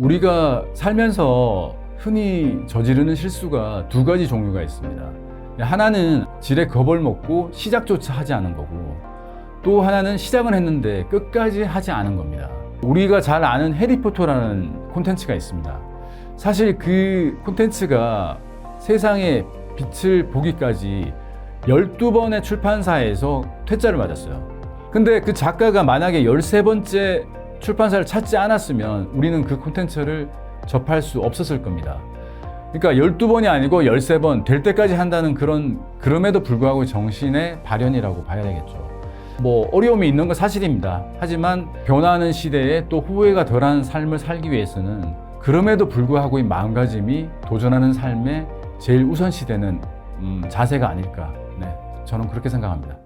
우리가 살면서 흔히 저지르는 실수가 두 가지 종류가 있습니다. 하나는 지레 겁을 먹고 시작조차 하지 않은 거고, 또 하나는 시작은 했는데 끝까지 하지 않은 겁니다. 우리가 잘 아는 해리포터라는 콘텐츠가 있습니다. 사실 그 콘텐츠가 세상에 빛을 보기까지 12번의 출판사에서 퇴짜를 맞았어요. 근데 그 작가가 만약에 13번째 출판사를 찾지 않았으면 우리는 그 콘텐츠를 접할 수 없었을 겁니다. 그러니까 12번이 아니고 13번 될 때까지 한다는 그럼에도 불구하고 정신의 발현이라고 봐야 되겠죠. 어려움이 있는 건 사실입니다. 하지만 변화하는 시대에 또 후회가 덜한 삶을 살기 위해서는 그럼에도 불구하고 이 마음가짐이 도전하는 삶의 제일 우선시되는 자세가 아닐까. 저는 그렇게 생각합니다.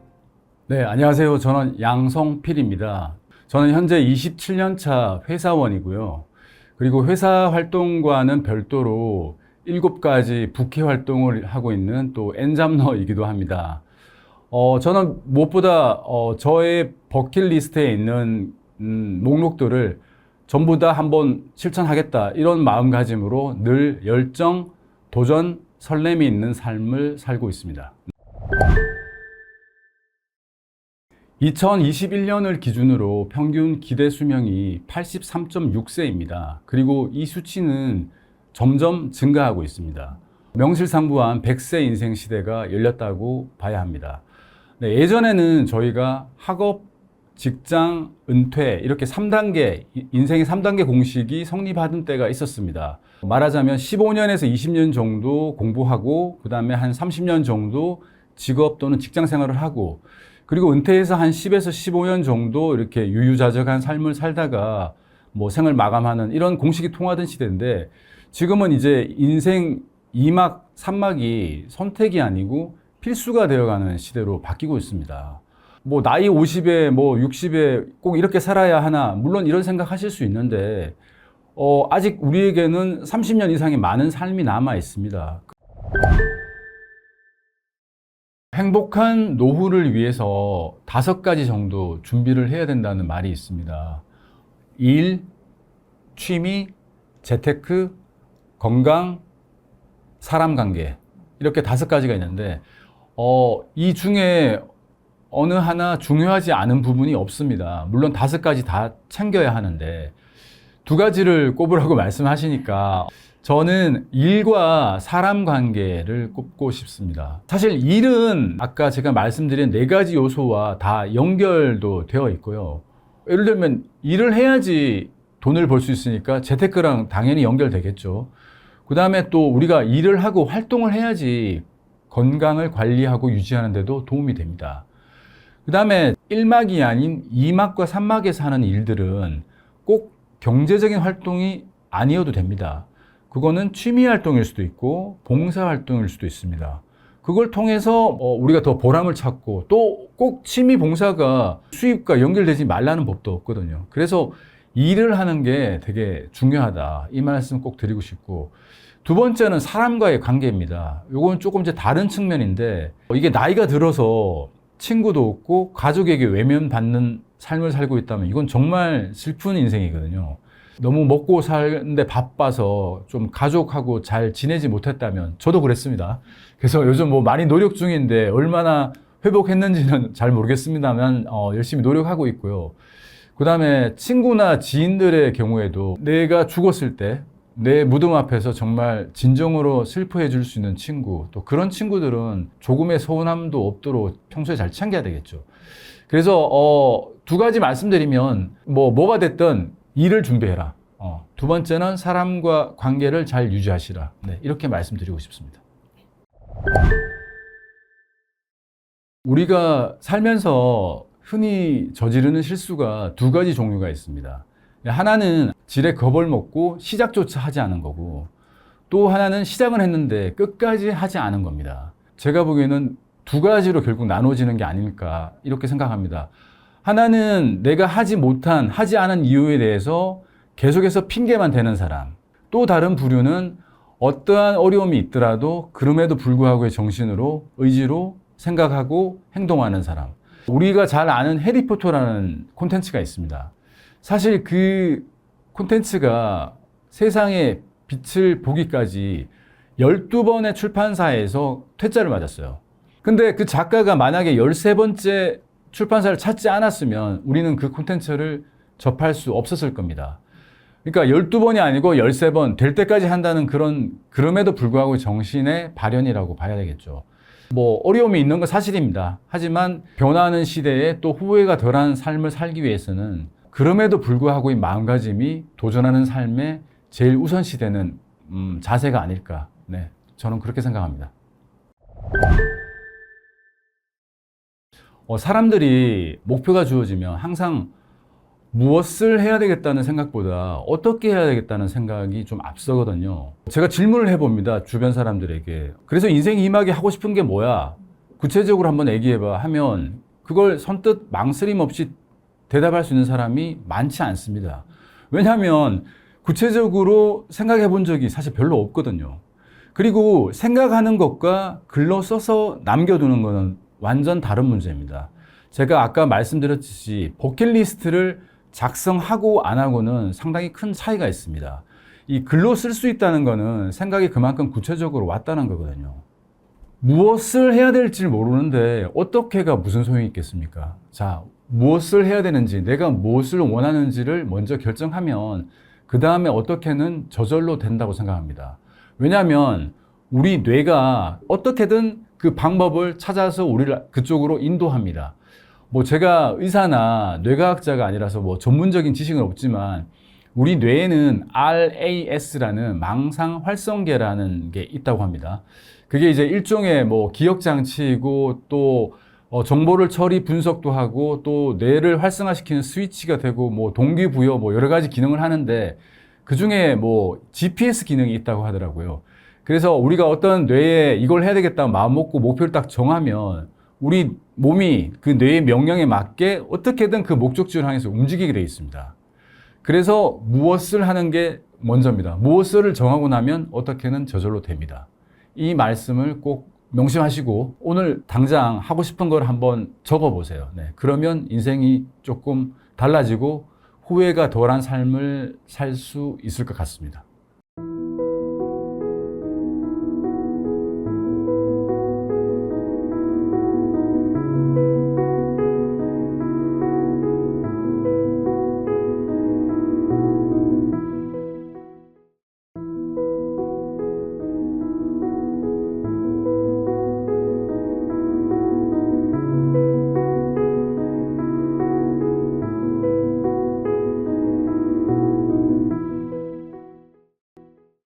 안녕하세요. 저는 양성필입니다. 저는 현재 27년 차 회사원이고요. 그리고 회사 활동과는 별도로 7가지 부캐 활동을 하고 있는 또 엔잡러이기도 합니다. 저는 무엇보다 저의 버킷리스트에 있는 목록들을 전부 다 한번 실천하겠다, 이런 마음가짐으로 늘 열정, 도전, 설렘이 있는 삶을 살고 있습니다. 2021년을 기준으로 평균 기대 수명이 83.6세입니다. 그리고 이 수치는 점점 증가하고 있습니다. 명실상부한 100세 인생 시대가 열렸다고 봐야 합니다. 예전에는 저희가 학업, 직장, 은퇴 이렇게 3단계, 인생의 3단계 공식이 성립하던 때가 있었습니다. 말하자면 15년에서 20년 정도 공부하고, 그 다음에 한 30년 정도 직업 또는 직장 생활을 하고, 그리고 은퇴해서 한 10에서 15년 정도 이렇게 유유자적한 삶을 살다가 생을 마감하는 이런 공식이 통하던 시대인데, 지금은 이제 인생 2막, 3막이 선택이 아니고 필수가 되어가는 시대로 바뀌고 있습니다. 나이 50에 60에 꼭 이렇게 살아야 하나, 물론 이런 생각 하실 수 있는데, 아직 우리에게는 30년 이상의 많은 삶이 남아 있습니다. 행복한 노후를 위해서 5가지 정도 준비를 해야 된다는 말이 있습니다. 일, 취미, 재테크, 건강, 사람 관계, 이렇게 5가지가 있는데, 이 중에 어느 하나 중요하지 않은 부분이 없습니다. 물론 5가지 다 챙겨야 하는데, 2가지를 꼽으라고 말씀하시니까 저는 일과 사람 관계를 꼽고 싶습니다. 사실 일은 아까 제가 말씀드린 4가지 요소와 다 연결도 되어 있고요. 예를 들면 일을 해야지 돈을 벌 수 있으니까 재테크랑 당연히 연결되겠죠. 그 다음에 또 우리가 일을 하고 활동을 해야지 건강을 관리하고 유지하는 데도 도움이 됩니다. 그 다음에 1막이 아닌 2막과 3막에서 하는 일들은 꼭 경제적인 활동이 아니어도 됩니다. 그거는 취미 활동일 수도 있고 봉사 활동일 수도 있습니다. 그걸 통해서 우리가 더 보람을 찾고, 또 꼭 취미 봉사가 수입과 연결되지 말라는 법도 없거든요. 그래서 일을 하는 게 되게 중요하다, 이 말씀 꼭 드리고 싶고, 2번째는 사람과의 관계입니다. 이건 조금 이제 다른 측면인데, 이게 나이가 들어서 친구도 없고 가족에게 외면받는 삶을 살고 있다면 이건 정말 슬픈 인생이거든요. 너무 먹고 사는데 바빠서 좀 가족하고 잘 지내지 못했다면, 저도 그랬습니다. 그래서 요즘 많이 노력 중인데 얼마나 회복했는지는 잘 모르겠습니다만 열심히 노력하고 있고요. 그 다음에 친구나 지인들의 경우에도 내가 죽었을 때 내 무덤 앞에서 정말 진정으로 슬퍼해 줄 수 있는 친구, 또 그런 친구들은 조금의 서운함도 없도록 평소에 잘 챙겨야 되겠죠. 그래서 2가지 말씀드리면 뭐가 됐든 일을 준비해라. 2번째는 사람과 관계를 잘 유지하시라. 이렇게 말씀드리고 싶습니다. 우리가 살면서 흔히 저지르는 실수가 2가지 종류가 있습니다. 하나는 지레 겁을 먹고 시작조차 하지 않은 거고, 또 하나는 시작은 했는데 끝까지 하지 않은 겁니다. 제가 보기에는 2가지로 결국 나눠지는 게 아닐까, 이렇게 생각합니다. 하나는 내가 하지 않은 이유에 대해서 계속해서 핑계만 대는 사람. 또 다른 부류는 어떠한 어려움이 있더라도 그럼에도 불구하고의 정신으로, 의지로 생각하고 행동하는 사람. 우리가 잘 아는 해리포터라는 콘텐츠가 있습니다. 사실 그 콘텐츠가 세상의 빛을 보기까지 12번의 출판사에서 퇴짜를 맞았어요. 근데 그 작가가 만약에 13번째 출판사를 찾지 않았으면 우리는 그 콘텐츠를 접할 수 없었을 겁니다. 그러니까 12번이 아니고 13번 될 때까지 한다는 그럼에도 불구하고 정신의 발현이라고 봐야 되겠죠. 뭐 어려움이 있는 건 사실입니다. 하지만 변화하는 시대에 또 후회가 덜한 삶을 살기 위해서는 그럼에도 불구하고 이 마음가짐이 도전하는 삶의 제일 우선시되는 자세가 아닐까. 네, 저는 그렇게 생각합니다. 사람들이 목표가 주어지면 항상 무엇을 해야 되겠다는 생각보다 어떻게 해야 되겠다는 생각이 좀 앞서거든요. 제가 질문을 해봅니다. 주변 사람들에게. 그래서 인생 2막이 하고 싶은 게 뭐야? 구체적으로 한번 얘기해봐 하면 그걸 선뜻 망설임 없이 대답할 수 있는 사람이 많지 않습니다. 왜냐하면 구체적으로 생각해 본 적이 사실 별로 없거든요. 그리고 생각하는 것과 글로 써서 남겨두는 것은 완전 다른 문제입니다. 제가 아까 말씀드렸듯이 버킷리스트를 작성하고 안 하고는 상당히 큰 차이가 있습니다. 이 글로 쓸 수 있다는 거는 생각이 그만큼 구체적으로 왔다는 거거든요. 무엇을 해야 될지 모르는데 어떻게가 무슨 소용이 있겠습니까? 자, 무엇을 해야 되는지, 내가 무엇을 원하는지를 먼저 결정하면 그 다음에 어떻게는 저절로 된다고 생각합니다. 왜냐하면 우리 뇌가 어떻게든 그 방법을 찾아서 우리를 그쪽으로 인도합니다. 뭐 제가 의사나 뇌과학자가 아니라서 뭐 전문적인 지식은 없지만 우리 뇌에는 RAS라는 망상 활성계라는 게 있다고 합니다. 그게 이제 일종의 뭐 기억 장치이고 또 정보를 처리 분석도 하고 또 뇌를 활성화시키는 스위치가 되고 뭐 동기부여 뭐 여러 가지 기능을 하는데 그 중에 뭐 GPS 기능이 있다고 하더라고요. 그래서 우리가 어떤 뇌에 이걸 해야 되겠다 마음 먹고 목표를 딱 정하면 우리 몸이 그 뇌의 명령에 맞게 어떻게든 그 목적지를 향해서 움직이게 되어 있습니다. 그래서 무엇을 하는 게 먼저입니다. 무엇을 정하고 나면 어떻게는 저절로 됩니다. 이 말씀을 꼭 명심하시고 오늘 당장 하고 싶은 걸 한번 적어보세요. 네, 그러면 인생이 조금 달라지고 후회가 덜한 삶을 살 수 있을 것 같습니다.